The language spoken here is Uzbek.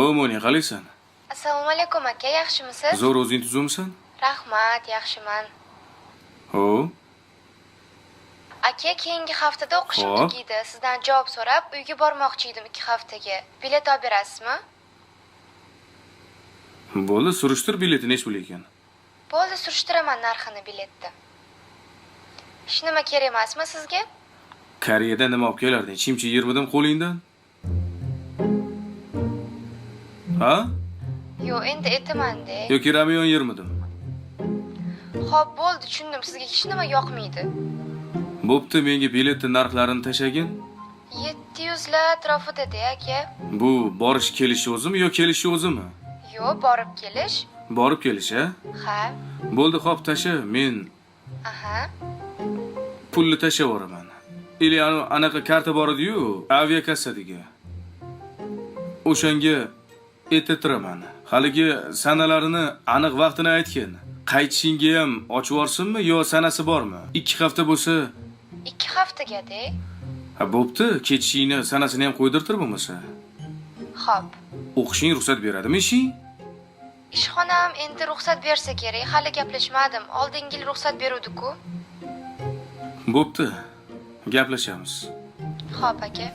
Ho, Moni, qalaysan? Assalomu alaykum aka, yaxshimisiz? Zo'r o'zing tuzumsan? Rahmat, yaxshiman. Ho. Aka, keyingi haftada o'qishim Xo'p. tugaydi. Sizdan javob so'rab, uyga bormoqchi edim 2 haftaga. Bilet olib berasizmi? Bo'ldi, surishtir bileti nech pul ekan. Bo'ldi, surishtiraman narxini biletni. Hech nima kerak emasmi sizga? Koreyadan nima olib kelarding? Chimchi yermidim qo'lingdan? Ha? Yo'q, endi aytaman-da. Yoki ramiyon yermidim? Xo'p, bo'ldi, tushundim. Sizga hech nima yoqmaydi. Bo'pti, menga biletni narxlarini tashagin. 700 lar atrofida-da, aka. Bu borish kelish o'zimi yo kelish o'zimi? Yo'q, borib kelish. Borib kelish, ha? Ha. Bo'ldi, xo'p, tasha. Men Aha. pulni tashlayveraman. Ili anaqa karta bor edi-yu, aviakassadiga. O'shanga aytiraman. Haligi sanalarini aniq vaqtini aytgin. Qaytishingga ham ochib yorsinmi yo sanasi bormi? 2 hafta bo'lsa, 2 haftaga-da. ha bo'pti, ketishingni sanasini ham qo'ydirtir bo'lmasa. Xo'p. O'qishing ruxsat beradimi ishing? Ishxonam endi ruxsat bersa kerak. Hali gaplashmadim. Oldingi yil ruxsat beruvdi-ku. Bo'pti. Gaplashamiz. Xo'p, aka.